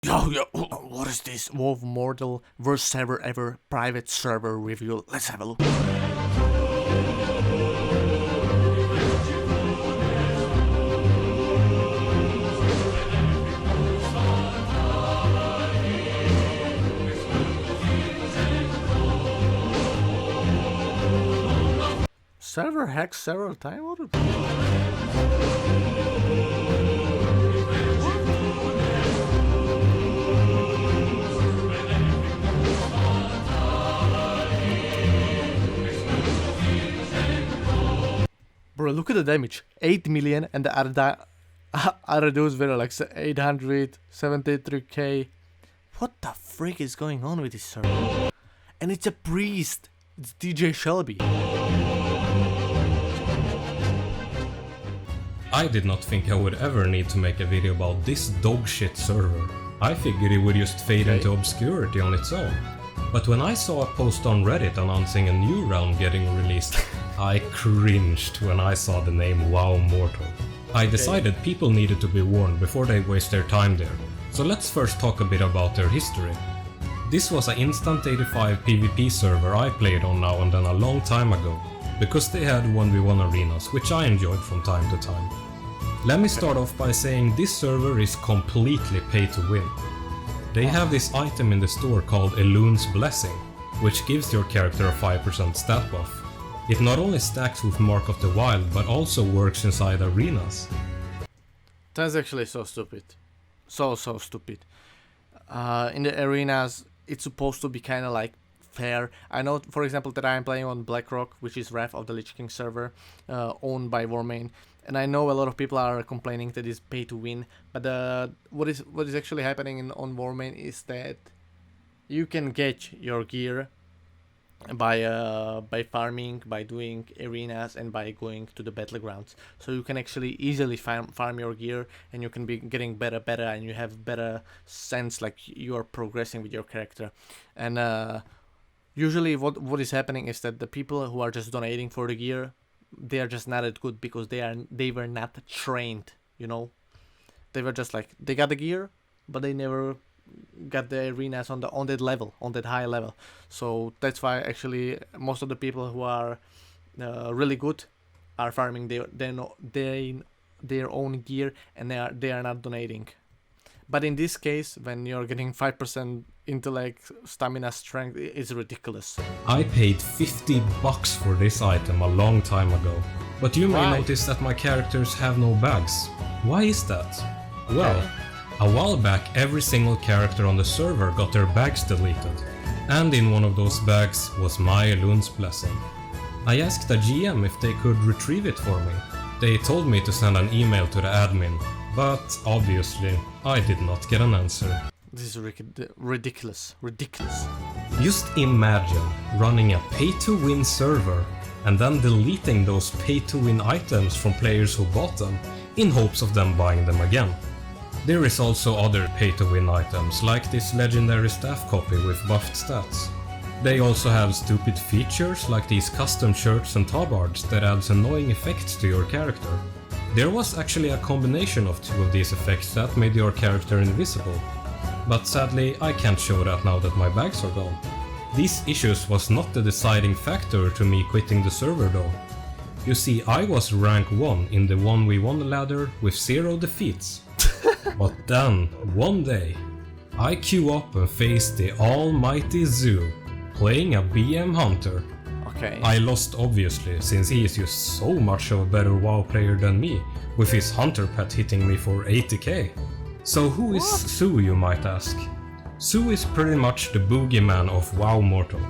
Yo, what is this? WoWMortal worst server ever private server review. Let's have a look. Server hacked several times? Bro, look at the damage. 8 million and the other dudes were like 873k. What the freak is going on with this server? And it's a priest. It's DJ Shelby. I did not think I would ever need to make a video about this dogshit server. I figured it would just fade into obscurity on its own. But when I saw a post on Reddit announcing a new realm getting released, I cringed when I saw the name WoWMortal. I decided people needed to be warned before they waste their time there. So let's first talk a bit about their history. This was an Instant 85 PvP server I played on now and then a long time ago, because they had 1v1 arenas, which I enjoyed from time to time. Let me start off by saying this server is completely pay to win. They have this item in the store called Elun's Blessing, which gives your character a 5% stat buff. It not only stacks with Mark of the Wild, but also works inside arenas. That's actually so stupid. So stupid. In the arenas, it's supposed to be kind of like fair. I know, for example, that I'm playing on BlackRock, which is Wrath of the Lich King server, owned by Warmain, and I know a lot of people are complaining that it's pay to win. But what is actually happening on Warmain is that you can get your gear by farming, by doing arenas, and by going to the battlegrounds. So you can actually easily farm your gear, and you can be getting better, and you have better sense like you are progressing with your character. And usually what is happening is that the people who are just donating for the gear, they are just not that good because they were not trained, you know. They were just like, they got the gear, but they never got the arenas on that level, on that high level. So that's why actually most of the people who are really good are farming their own gear, and they are not donating. But in this case, when you're getting 5% intellect, stamina, strength, it's ridiculous. I paid $50 for this item a long time ago, but you may notice that my characters have no bags. Why is that? Well, a while back every single character on the server got their bags deleted, and in one of those bags was my Elun's Blessing. I asked the GM if they could retrieve it for me. They told me to send an email to the admin, but obviously I did not get an answer. This is ridiculous. Just imagine running a pay-to-win server and then deleting those pay-to-win items from players who bought them in hopes of them buying them again. There is also other pay-to-win items, like this legendary staff copy with buffed stats. They also have stupid features like these custom shirts and tabards that adds annoying effects to your character. There was actually a combination of two of these effects that made your character invisible. But sadly, I can't show that now that my bags are gone. These issues was not the deciding factor to me quitting the server though. You see, I was rank 1 in the 1v1 ladder with 0 defeats. But then, one day, I queue up and face the almighty Zoo, playing a BM Hunter. Okay. I lost obviously, since he is just so much of a better WoW player than me, with his Hunter pet hitting me for 80k. So who is Zoo, you might ask? Zoo is pretty much the boogeyman of WoWMortal.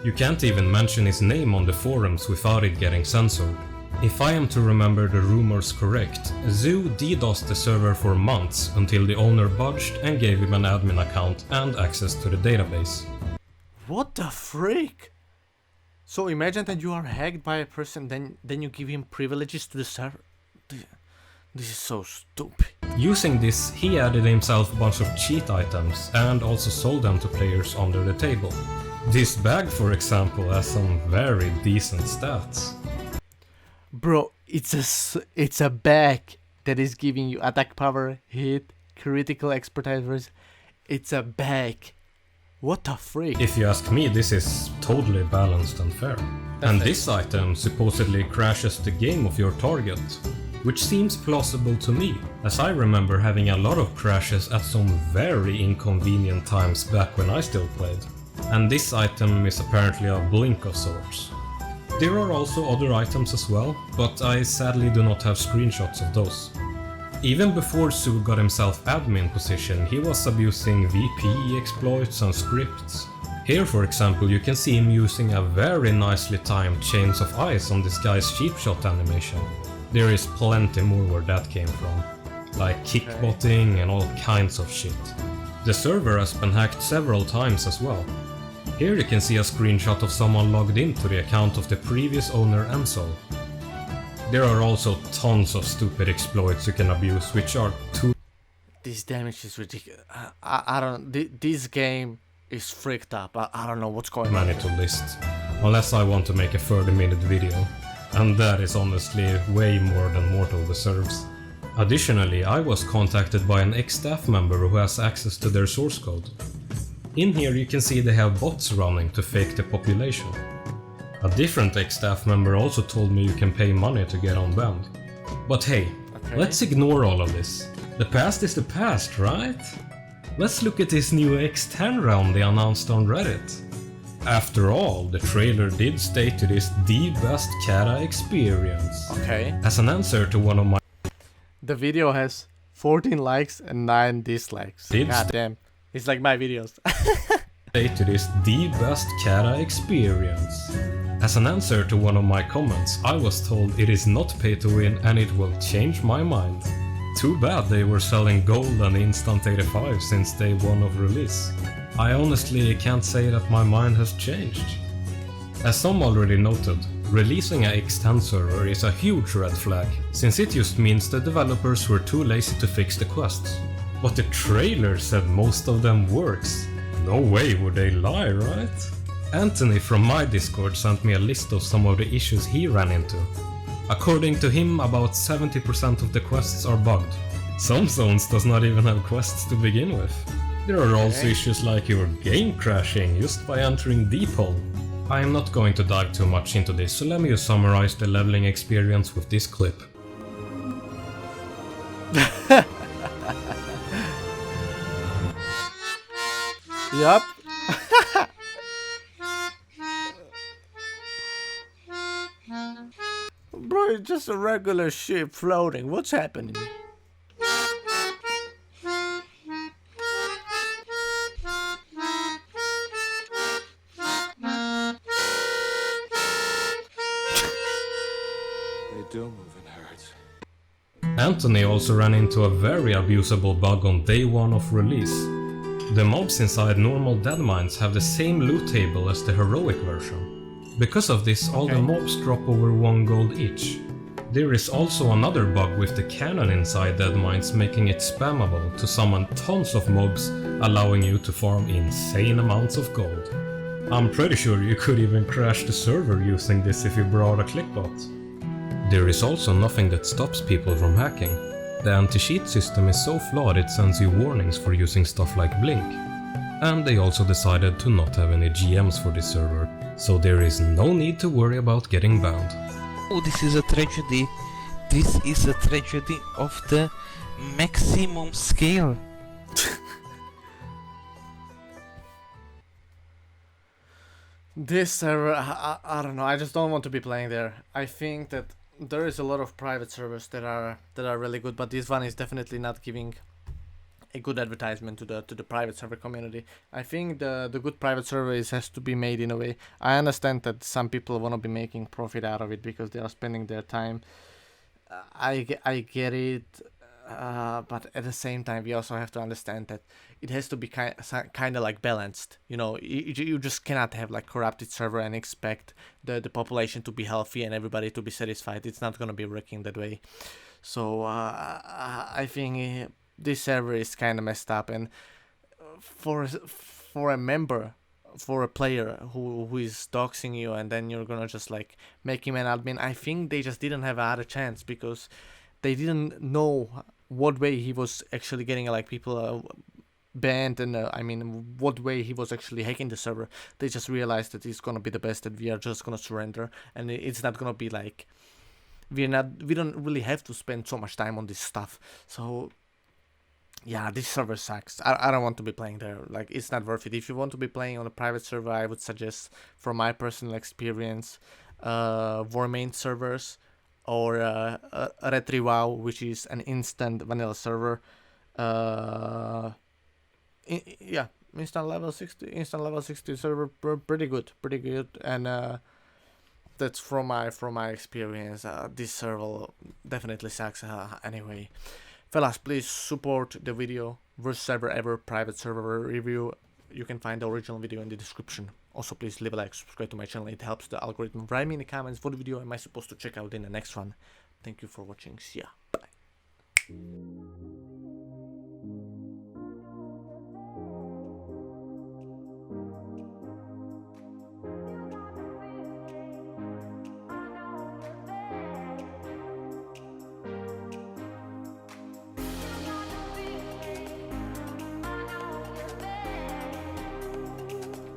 You can't even mention his name on the forums without it getting censored. If I am to remember the rumors correct, Zoo DDoSed the server for months until the owner budged and gave him an admin account and access to the database. What the freak? So imagine that you are hacked by a person, then you give him privileges to the server. This is so stupid. Using this, he added himself a bunch of cheat items and also sold them to players under the table. This bag, for example, has some very decent stats. Bro, it's a bag that is giving you attack power, hit, critical expertise, It's a bag. What the freak? If you ask me, this is totally balanced and fair. And this item supposedly crashes the game of your target, which seems plausible to me, as I remember having a lot of crashes at some very inconvenient times back when I still played. And this item is apparently a blink of sorts. There are also other items as well, but I sadly do not have screenshots of those. Even before Sue got himself admin position, he was abusing VP exploits and scripts. Here, for example, you can see him using a very nicely timed Chains of Ice on this guy's cheap shot animation. There is plenty more where that came from, like kickbotting and all kinds of shit. The server has been hacked several times as well. Here you can see a screenshot of someone logged into the account of the previous owner Enzo. There are also tons of stupid exploits you can abuse, which are too... This damage is ridiculous. I don't... This game is freaked up. I don't know what's going on. Many to list, unless I want to make a 30-minute video. And that is honestly way more than Mortal deserves. Additionally, I was contacted by an ex-staff member who has access to their source code. In here you can see they have bots running to fake the population. A different ex-staff member also told me you can pay money to get unbanned. But hey, let's ignore all of this. The past is the past, right? Let's look at this new X10 round they announced on Reddit. After all, the trailer did state it is the best Kata experience. Okay. As an answer to one of my... The video has 14 likes and 9 dislikes. God damn. It's like my videos. Stated is the best Kata experience. As an answer to one of my comments, I was told it is not pay to win and it will change my mind. Too bad they were selling gold and instant 85 since day one of release. I honestly can't say that my mind has changed. As some already noted, releasing a X10 server is a huge red flag, since it just means the developers were too lazy to fix the quests. But the trailer said most of them works. No way would they lie, right? Anthony from my Discord sent me a list of some of the issues he ran into. According to him, about 70% of the quests are bugged. Some zones does not even have quests to begin with. There are also issues like your game crashing just by entering deep hole. I am not going to dive too much into this, so let me just summarize the leveling experience with this clip. Yup. Bro, it's just a regular ship floating. What's happening? Anthony also ran into a very abusable bug on day one of release. The mobs inside normal Deadmines have the same loot table as the heroic version. Because of this, all the mobs drop over 1 gold each. There is also another bug with the cannon inside Deadmines, making it spammable to summon tons of mobs, allowing you to farm insane amounts of gold. I'm pretty sure you could even crash the server using this if you brought a clickbot. There is also nothing that stops people from hacking. The anti-cheat system is so flawed it sends you warnings for using stuff like Blink. And they also decided to not have any GMs for this server, so there is no need to worry about getting banned. Oh, this is a tragedy. This is a tragedy of the maximum scale. This server, I don't know, I just don't want to be playing there. I think that there is a lot of private servers that are really good, but this one is definitely not giving a good advertisement to the private server community. I think the good private server has to be made in a way. I understand that some people want to be making profit out of it because they are spending their time. I get it, but at the same time we also have to understand that it has to be kind of like balanced. You know, you just cannot have like corrupted server and expect the population to be healthy and everybody to be satisfied. It's not gonna be working that way. So I think this server is kind of messed up, and for a member, for a player who is doxing you and then you're gonna just like make him an admin, I think they just didn't have a chance because they didn't know what way he was actually getting like people banned and I mean what way he was actually hacking the server. They just realized that he's gonna be the best, that we are just gonna surrender, and it's not gonna be like we don't really have to spend so much time on this stuff. So yeah, this server sucks. I don't want to be playing there. Like, it's not worth it. If you want to be playing on a private server, I would suggest, from my personal experience, WoWMortal servers, or Retri WoW, which is an instant vanilla server. Yeah, instant level 60 server, pretty good, and that's from my experience. This server definitely sucks. Anyway, fellas, please support the video. Worst server ever private server review. You can find the original video in the description. Also, please leave a like, subscribe to my channel. It helps the algorithm. Write me in the comments what video am I supposed to check out in the next one. Thank you for watching. See ya. Bye.